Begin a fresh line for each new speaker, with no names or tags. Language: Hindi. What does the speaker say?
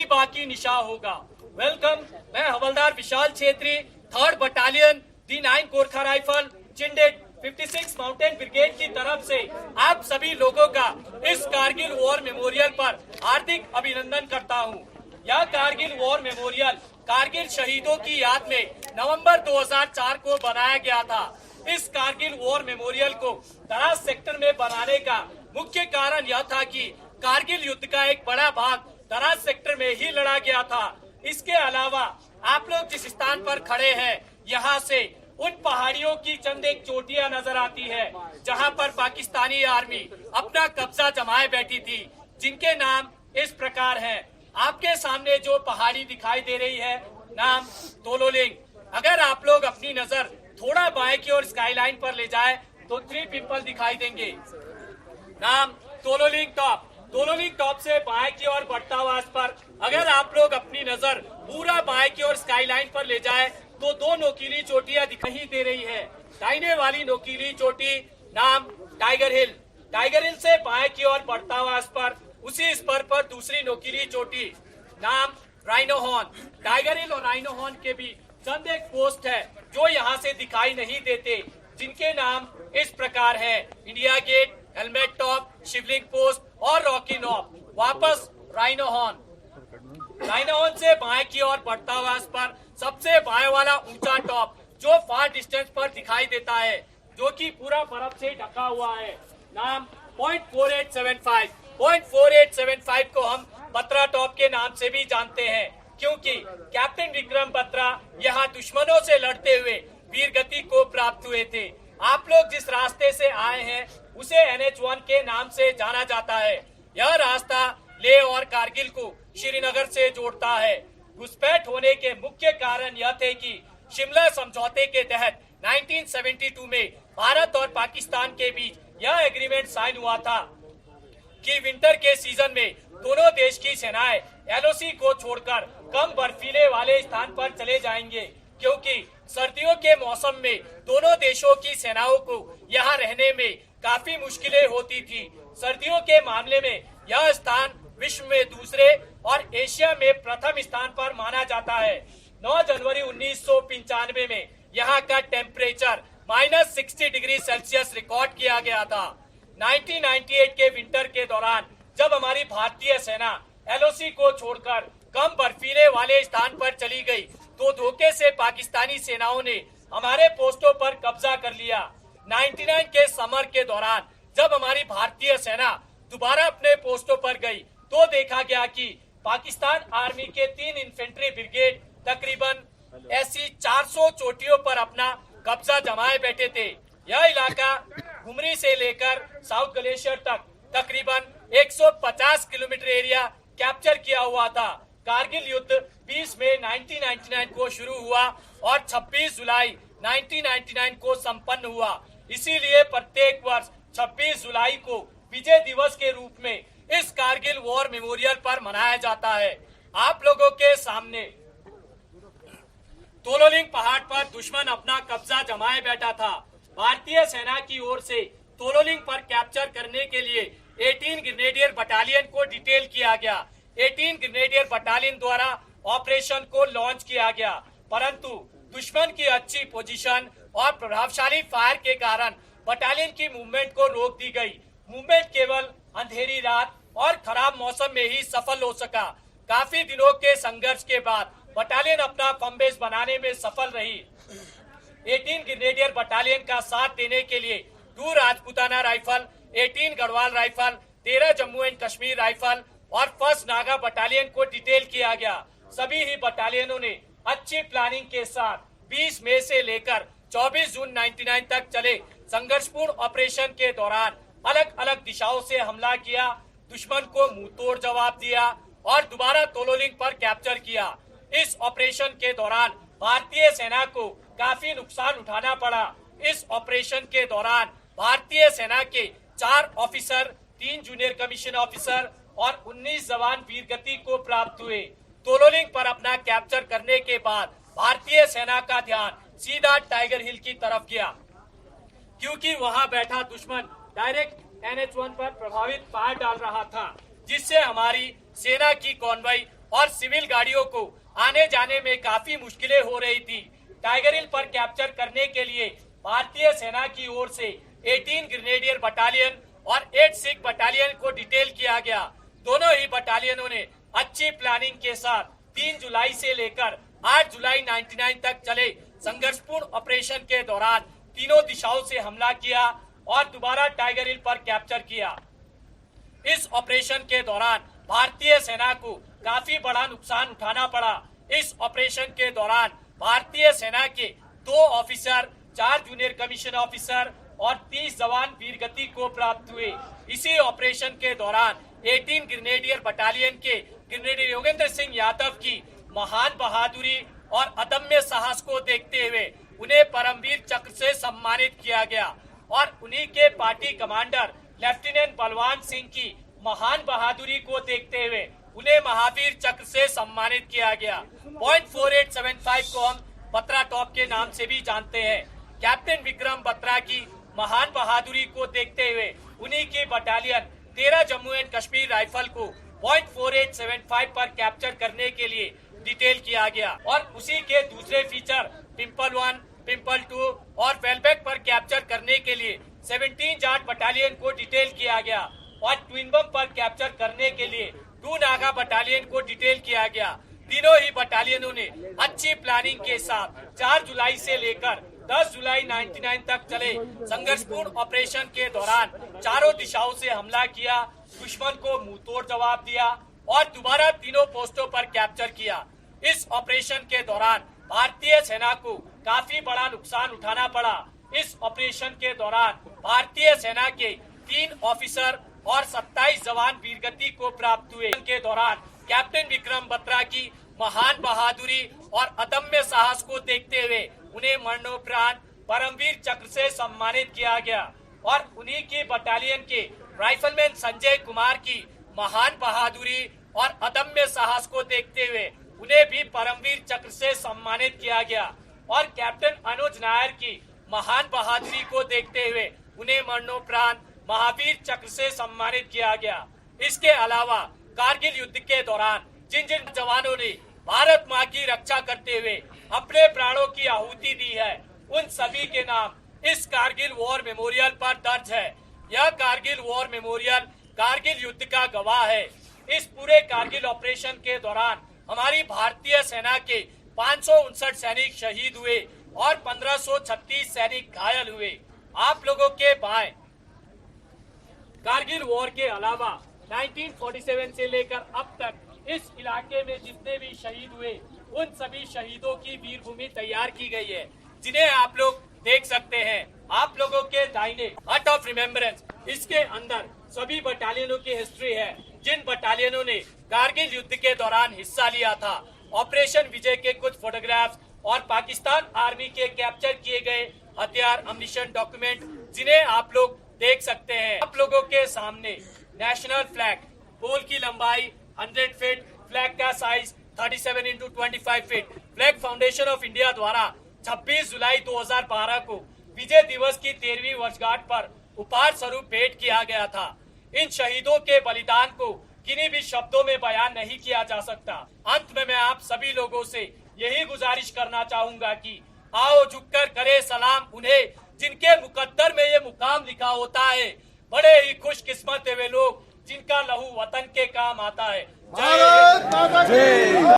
बाकी निशा होगा। वेलकम, मैं हवलदार विशाल छेत्री, 3rd बटालियन दी 9 गोरखा राइफल चिंडेट 56 माउंटेन ब्रिगेड की तरफ से आप सभी लोगों का इस कारगिल वॉर मेमोरियल पर हार्दिक अभिनंदन करता हूं। यह कारगिल वॉर मेमोरियल कारगिल शहीदों की याद में नवंबर 2004 को बनाया गया था। इस कारगिल वॉर मेमोरियल को द्रास सेक्टर में बनाने का मुख्य कारण यह था कि कारगिल युद्ध का एक बड़ा भाग द्रास सेक्टर में ही लड़ा गया था। इसके अलावा आप लोग जिस स्थान पर खड़े हैं, यहाँ से उन पहाड़ियों की चंद एक चोटियां नजर आती है जहां पर पाकिस्तानी आर्मी अपना कब्जा जमाए बैठी थी, जिनके नाम इस प्रकार हैं। आपके सामने जो पहाड़ी दिखाई दे रही है, नाम तोलोलिंग। अगर आप लोग अपनी नजर थोड़ा बाएं की ओर स्काईलाइन पर ले जाए तो 3 पिंपल दिखाई देंगे, नाम तोलोलिंग टॉप। तोलोलिंग टॉप से बाएं की ओर बढ़ता हुआ पर अगर आप लोग अपनी नजर पूरा बाएं की ओर स्काईलाइन पर ले जाए तो 2 नोकीली चोटियां दिखाई दे रही है। दाहिने वाली नोकीली चोटी नाम टाइगर हिल। टाइगर हिल से बाएं की ओर बढ़ता हुआ पर उसी स्पर पर दूसरी नोकीली चोटी नाम राइनो हॉर्न। टाइगर हिल और राइनो हॉर्न के बीच चंद एक पोस्ट है जो यहाँ से दिखाई नहीं देते, जिनके नाम इस प्रकार है, इंडिया गेट, हेलमेट टॉप, शिवलिंग पोस्ट और रॉकी नॉप। वापस राइनो हॉर्न। राइनो हॉर्न से बाएं की ओर बढ़ता हुआ पर सबसे बाएं वाला ऊंचा टॉप जो फार डिस्टेंस पर दिखाई देता है, जो कि पूरा बर्फ से ढका हुआ है, नाम .4875। .4875 को हम बत्रा टॉप के नाम से भी जानते हैं, क्योंकि कैप्टन विक्रम बत्रा यहाँ दुश्मनों से लड़ते हुए वीर गति को प्राप्त हुए थे। आप लोग जिस रास्ते से आए हैं उसे NH1 के नाम से जाना जाता है। यह रास्ता लेह और कारगिल को श्रीनगर से जोड़ता है। घुसपैठ होने के मुख्य कारण यह थे कि शिमला समझौते के तहत 1972 में भारत और पाकिस्तान के बीच यह एग्रीमेंट साइन हुआ था कि विंटर के सीजन में दोनों देश की सेनाएं LOC को छोड़कर कम बर्फीले वाले स्थान पर चले जाएंगे, क्योंकि सर्दियों के मौसम में दोनों देशों की सेनाओं को यहाँ रहने में काफी मुश्किलें होती थी। सर्दियों के मामले में यह स्थान विश्व में दूसरे और एशिया में प्रथम स्थान पर माना जाता है। 9 जनवरी 1995 में यहाँ का टेम्परेचर -60 डिग्री सेल्सियस रिकॉर्ड किया गया था। 1998 के विंटर के दौरान जब हमारी भारतीय सेना LOC को छोड़कर कम बर्फीले वाले स्थान पर चली गई, तो धोखे से पाकिस्तानी सेनाओं ने हमारे पोस्टों पर कब्जा कर लिया। 99 के समर के दौरान जब हमारी भारतीय सेना दोबारा अपने पोस्टों पर गई, तो देखा गया कि पाकिस्तान आर्मी के 3 इन्फेंट्री ब्रिगेड तकरीबन ऐसी 400 चोटियों पर अपना कब्जा जमाए बैठे थे। यह इलाका घुमरी से लेकर साउथ ग्लेशियर तक तकरीबन 150 किलोमीटर एरिया कैप्चर किया हुआ था। कारगिल युद्ध 20 मई 1999 को शुरू हुआ और 26 जुलाई 1999 को संपन्न हुआ। इसीलिए प्रत्येक वर्ष 26 जुलाई को विजय दिवस के रूप में इस कारगिल वॉर मेमोरियल पर मनाया जाता है। आप लोगों के सामने तोलोलिंग पहाड़ पर दुश्मन अपना कब्जा जमाए बैठा था। भारतीय सेना की ओर से तोलोलिंग पर कैप्चर करने के लिए 18 ग्रेनेडियर बटालियन को डिटेल किया गया। 18 ग्रेनेडियर बटालियन द्वारा ऑपरेशन को लॉन्च किया गया, परंतु दुश्मन की अच्छी पोजीशन और प्रभावशाली फायर के कारण बटालियन की मूवमेंट को रोक दी गई। मूवमेंट केवल अंधेरी रात और खराब मौसम में ही सफल हो सका। काफी दिनों के संघर्ष के बाद बटालियन अपना फर्म बेस बनाने में सफल रही। 18 ग्रेनेडियर बटालियन का साथ देने के लिए 2 Rajputana rifle, 18 Garhwal rifle, 13 Jammu and Kashmir rifle और 1st नागा बटालियन को डिटेल किया गया। सभी ही बटालियनों ने अच्छी प्लानिंग के साथ 20 मई से लेकर 24 जून 99 तक चले संघर्षपूर्ण ऑपरेशन के दौरान अलग अलग दिशाओं से हमला किया, दुश्मन को मुंहतोड़ जवाब दिया और दोबारा तोलोलिंग पर कैप्चर किया। इस ऑपरेशन के दौरान भारतीय सेना को काफी नुकसान उठाना पड़ा। इस ऑपरेशन के दौरान भारतीय सेना के 4 ऑफिसर, 3 जूनियर कमीशन ऑफिसर और 19 जवान वीरगति को प्राप्त हुए। तोलोलिंग पर अपना कैप्चर करने के बाद भारतीय सेना का ध्यान सीधा टाइगर हिल की तरफ गया, क्योंकि वहां बैठा दुश्मन डायरेक्ट NH1 पर प्रभावित फायर डाल रहा था, जिससे हमारी सेना की कॉन्वॉय और सिविल गाड़ियों को आने जाने में काफी मुश्किलें हो रही थी। टाइगर हिल पर कैप्चर करने के लिए भारतीय सेना की ओर से 18 ग्रेनेडियर बटालियन और 8 सिख बटालियन को डिटेल किया गया। दोनों ही बटालियनों ने अच्छी प्लानिंग के साथ 3 जुलाई से लेकर 8 जुलाई 99 तक चले संघर्षपूर्ण ऑपरेशन के दौरान तीनों दिशाओं से हमला किया और दोबारा टाइगर हिल पर कैप्चर किया। इस ऑपरेशन के दौरान भारतीय सेना को काफी बड़ा नुकसान उठाना पड़ा। इस ऑपरेशन के दौरान भारतीय सेना के 2 ऑफिसर, 4 जूनियर कमीशन ऑफिसर और 30 जवान वीरगति को प्राप्त हुए। इसी ऑपरेशन के दौरान 18 ग्रेनेडियर बटालियन के ग्रेनेडियर योगेंद्र सिंह यादव की महान बहादुरी और अदम्य साहस को देखते हुए उन्हें परमवीर चक्र से सम्मानित किया गया और उन्हीं के party commander lieutenant Balwan Singh की महान बहादुरी को देखते हुए उन्हें महावीर चक्र से सम्मानित किया गया। .4875 को हम बत्रा टॉप के नाम से भी जानते हैं। कैप्टन विक्रम बत्रा की महान बहादुरी को देखते हुए उन्हीं की battalion 13 Jammu and Kashmir rifle को .4875 पर कैप्चर करने के लिए डिटेल किया गया और उसी के दूसरे फीचर पिंपल 1, पिंपल 2 और वेलबेक पर कैप्चर करने के लिए 17 जाट बटालियन को डिटेल किया गया और ट्विनबम पर कैप्चर करने के लिए 2 नागा बटालियन को डिटेल किया गया। तीनों ही बटालियनों ने अच्छी प्लानिंग के साथ 4 जुलाई से लेकर 10 जुलाई 99 तक चले संघर्षपूर्ण ऑपरेशन के दौरान चारों दिशाओं से हमला किया, दुश्मन को मुंहतोड़ जवाब दिया और दोबारा तीनों पोस्टों पर कैप्चर किया। इस ऑपरेशन के दौरान भारतीय सेना को काफी बड़ा नुकसान उठाना पड़ा। इस ऑपरेशन के दौरान भारतीय सेना के 3 ऑफिसर और 27 जवान वीरगति को प्राप्त हुए। के दौरान कैप्टन विक्रम बत्रा की महान बहादुरी और अदम्य साहस को देखते हुए उन्हें मरणोपरांत परमवीर चक्र से सम्मानित किया गया और उन्हीं की बटालियन के राइफलमैन संजय कुमार की महान बहादुरी और अदम्य साहस को देखते हुए उन्हें भी परमवीर चक्र से सम्मानित किया गया और कैप्टन अनुज नायर की महान बहादुरी को देखते हुए उन्हें मरणोपरांत महावीर चक्र से सम्मानित किया गया। इसके अलावा कारगिल युद्ध के दौरान जिन जिन जवानों ने भारत माँ की रक्षा करते हुए अपने प्राणों की आहुति दी है, उन सभी के नाम इस कारगिल वॉर मेमोरियल पर दर्ज है। यह कारगिल वॉर मेमोरियल कारगिल युद्ध का गवाह है। इस पूरे कारगिल ऑपरेशन के दौरान हमारी भारतीय सेना के 559 सैनिक शहीद हुए और 1536 सैनिक घायल हुए। आप लोगों के बाएं कारगिल वॉर के अलावा 1947 से लेकर अब तक इस इलाके में जितने भी शहीद हुए, उन सभी शहीदों की वीर भूमि तैयार की गई है, जिन्हें आप लोग देख सकते हैं। आप लोगों के दाहिने हट ऑफ रिमेम्बरेंस, इसके अंदर सभी बटालियनों की हिस्ट्री है, जिन बटालियनों ने कारगिल युद्ध के दौरान हिस्सा लिया था। ऑपरेशन विजय के कुछ फोटोग्राफ्स और पाकिस्तान आर्मी के कैप्चर किए गए हथियार, अम्युनिशन, डॉक्यूमेंट, जिन्हें आप लोग देख सकते हैं। आप लोगों के सामने नेशनल फ्लैग, पोल की लंबाई 100 फीट, फ्लैग का size 37 into 25 feet, flag foundation of India द्वारा 26 जुलाई 2012 को विजय दिवस की 13वीं वर्षगांठ पर उपहार स्वरूप भेंट किया गया था। इन शहीदों के बलिदान को किन्हीं भी शब्दों में बयान नहीं किया जा सकता। अंत में मैं आप सभी लोगों से यही गुजारिश करना चाहूंगा कि आओ झुककर करे सलाम उन्हें जिनके मुकद्दर में ये मुकाम लिखा होता है। बड़े ही खुशकिस्मत है वे लोग जिनका लहू वतन के काम आता है। जय हिंद।